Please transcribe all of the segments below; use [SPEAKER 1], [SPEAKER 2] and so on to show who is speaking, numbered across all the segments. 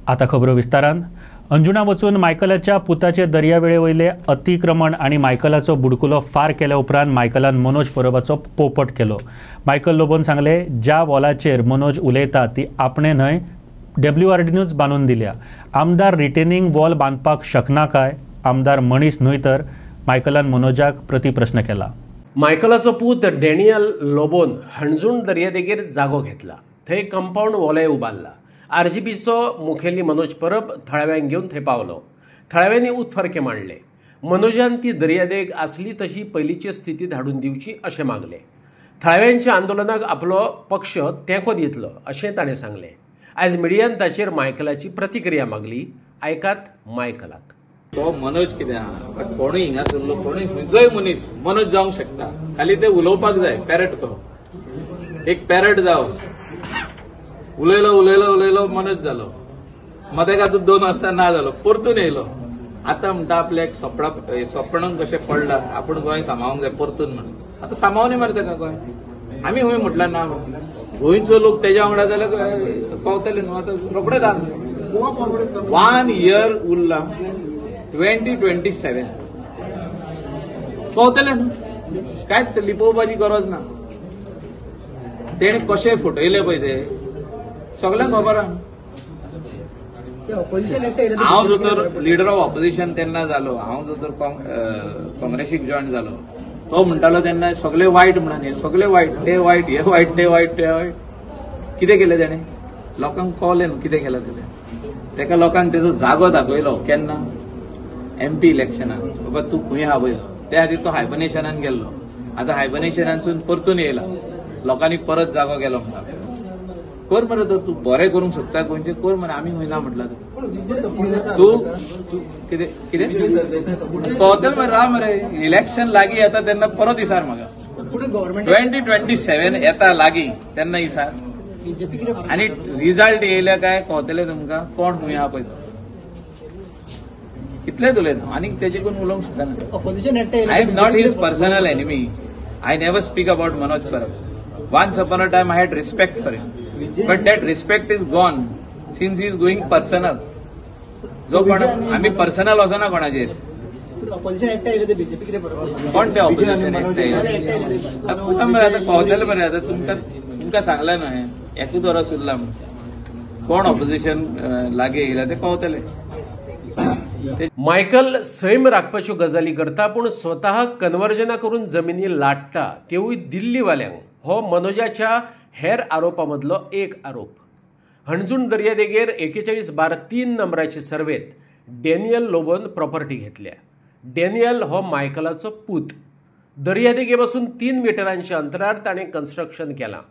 [SPEAKER 1] आता खबरो विस्तारान. अंजुणा वचून मायकलाच्या पुताचे दर्यावेळेवयले अतिक्रमण आणि मायकलाचो बुडकुलो फार केल्या उपरांत मायकलान मनोज परबाचो पोपट केलो. मायकल लोबोन सांगले, ज्या वॉलाचेर मनोज उलयता ती आपणे न्हय, WRDनूच बांदून दिल्या. आमदार रिटेनिंग वॉल बांदपाक शकना काय? आमदार मनीस न्हय तर? मायकलान मनोजाक प्रतिप्रश्न केला.
[SPEAKER 2] मायकलाचो पूत डॅनियल लोबोन हणजूण दर्यादेगेर जागो घेतला. थंय कंपाऊंड वॉलय उबारला. RGPचो मुखेली मनोज परब थळाव्यांक घेवन थंय पावलो. थळाव्यांनी उतफर्के मांडले. मनोजान ती दर्यादेग आसली तशी पयलींचे स्थितीत हाडून दिवची अशें मागले. थळाव्यांच्या आंदोलनाक आपलो पक्ष तेंको दितलो अशें ताणें सांगलें. आयज मिडियान ताचेर मायकलाची प्रतिक्रिया मागली. आयकात मायकलाक.
[SPEAKER 3] तो मनोज कितें आहा, कोणूय हिंगासरलो कोणूय खंयचोय मनीस मनोज जावंक शकता. खाली ते उलोवपाक जाय. पॅरट तो एक पॅरट जावं. उलयलो उलयलो उलयलो मनोज जालो. मदें तातूंत 2 वर्सां ना जालो. परतून येयलो. आतां म्हणटा आपल्याक स्वप्नांक कशें पडला, आपूण गोंय सांबाळूंक जाय परतून म्हणून. आतां सांबाळुनी मरे ताका गोंय. आमी खंय म्हटल्यार ना गोंयचो लोक तेज्या वांगडा जाल्यार पावतले न्हू. आतां रोखडेच 1 इयर उरला. 2027 पावतले न्हू. कांयच लिपोवपाची गरज ना. तेणे कशें फटयले पळय ते सगळ्यांक खबर आहा. हांव जो तर लिडर ऑफ ऑपोजिशन तेन्ना जालो, हांव जो तर काँग्रेसीक जॉयन जालो, तो म्हणटालो तेन्ना सगळे वायट म्हणून. हे सगळे वायट, ते वायट, हे वायट, ते वायट, ते वायट. कितें केलें तेणें? लोकांक कळलें न्हू कितें केलें तेणें. तेका लोकांक तेजो जागो दाखयलो. केन्ना? MP इलेक्शनाक. बाबा तूं खंय आहा पळय. त्या खातीर तो हायबर्नेशनान गेल्लो. आतां हायबर्नेशनानसून परतून येयला. लोकांनी परत जागो केलो म्हणटा. कर मरे तर तूं बरें करूंक शकता गोंयचें कर मरे. आमी खंय ना म्हटलां. तूं कितें कितें पावतले मरे. राव मरे. इलेक्शन लागीं येता तेन्ना परत इसार म्हाका. 2027 येता लागीं तेन्ना इसार. आनी रिजल्ट येयले काय कळटलें तुमकां कोण खंय आहा पळय. इतलेंच उलयता. आनीक तेजे करून उलोवंक शकना. I am not his personal enemy. I never speak about Manoj Parab. Once upon a time I had respect for him, but that respect is gone since he is going personal. जो कोण आम्ही पर्सनल वचना कोणाचेर.
[SPEAKER 4] ऑपोजिशन एकटा येयले ते BJP कितें बरोबर
[SPEAKER 3] कोण ते ऑपोजिशन एकटा येयले. आतां पावतले मरे. आतां तुमकां सांगलें न्हय एकूच वरस उरला म्हणून. कोण ऑपोजिशन लागीं येयला ते पावतले.
[SPEAKER 2] मायकल सैम राखपाच्यो गजाली करता पूण स्वता कन्वर्जना करून जमिनी लाटता तेवूय दिल्लीवाल्यांक हो मनोजाच्या हेर आरोपां मदलो एक आरोप. हणजूण दर्यादेगेर 41/3 नंबराचे सर्वेत डॅनियल लोबोन प्रॉपर्टी घेतल्या. डॅनियल हो मायकलाचो पूत. दर्यादेगेपासून 3 मिटरांच्या अंतरार ताणें कन्स्ट्रक्शन केलां.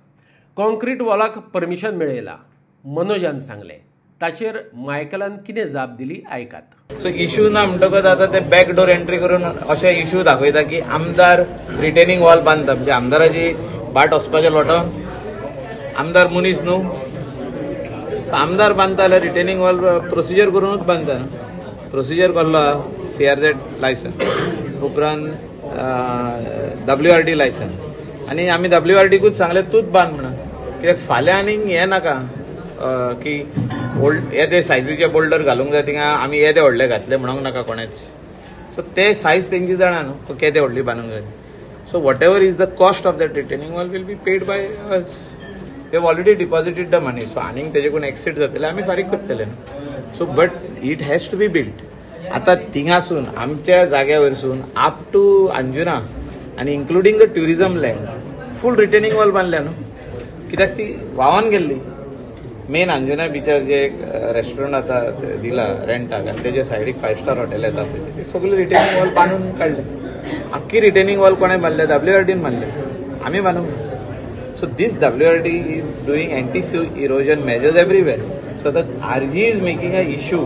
[SPEAKER 2] Concrete वॉलाक permission मेळयलां. मनोजान सांगलें. ताचेर मायकलान कितें जाप दिली आयकात.
[SPEAKER 3] सो इश्यू ना म्हणटकच आतां ते बॅकडोर एंट्री करून अशे इश्यू दाखयता की आमदार रिटेनिंग वॉल बांदता. म्हणजे आमदाराची बाट वचपाचें लोटो आमदार मनीस न्हू. सो आमदार बांदता जाल्यार रिटेनिंग वॉल प्रोसिजर करूनच बांदता. प्रोसिजर कसलो आहा? CRZ लायसन्स उपरांत WRD लायसन्स. आनी आमी WRDकूच सांगलें तूंच बांद म्हणून. कित्याक फाल्यां आनीक हें नाका की येदे सायजीचे बोल्डर घालूंक जाय थिंगा आमी येदे व्हडले घातले म्हणूंक नाका कोणेच. सो ते सायज तेंची जाणा न्हू केदे व्हडली बांदूंक जाय. So whatever is the cost of that retaining wall will be paid by us. We have already deposited the money. So आनीक तेजे कोण एक्सीड जातले आमी फारीक करतले. So but it has to be built. आतां थिंगासून आमच्या जाग्या वयरसून अप टू अंजुना आनी including the tourism landfill retaining wall बांदल्या न्हू. कित्याक ती व्हांवोन गेल्ली. मेन अंजुना बिचार जे एक रेस्टॉरंट आतां दिला रेंटाक आनी तेजे सायडीक 5 स्टार हॉटेल येता पळय ते सगळे रिटेनिंग वॉल बांदून काडले. आख्खी रिटेनिंग वॉल कोणें बांदले? WRDन बांदले. आमी बांदूंक. So this WRD is doing anti erosion measures everywhere. So the RG is making a issue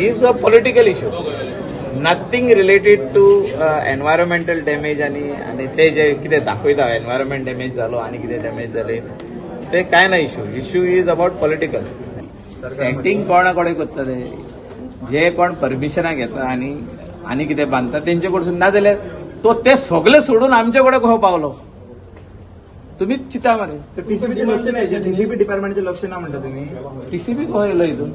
[SPEAKER 3] is a political issue. Nothing related to environmental damage आनी ते जे कितें दाखयता एनवायरमेंट डॅमेज जालो आनी कितें डॅमेज जाले ते कांय ना. Issue is about political. Setting कोणा कोणे करता ते जे कोण परमिशनां घेता आनी कितें बांदता तेंचे कडसून ना जाल्यार तो ते सगळे सोडून आमचे कडेन कसो पावलो. तुम्हीच चिता मरे
[SPEAKER 5] टीसीबीचे लक्ष नाही टीसीबी डिपार्टमेंटचे लक्ष ना म्हणता तुम्ही
[SPEAKER 3] टीसीबी खंय येयलो हितून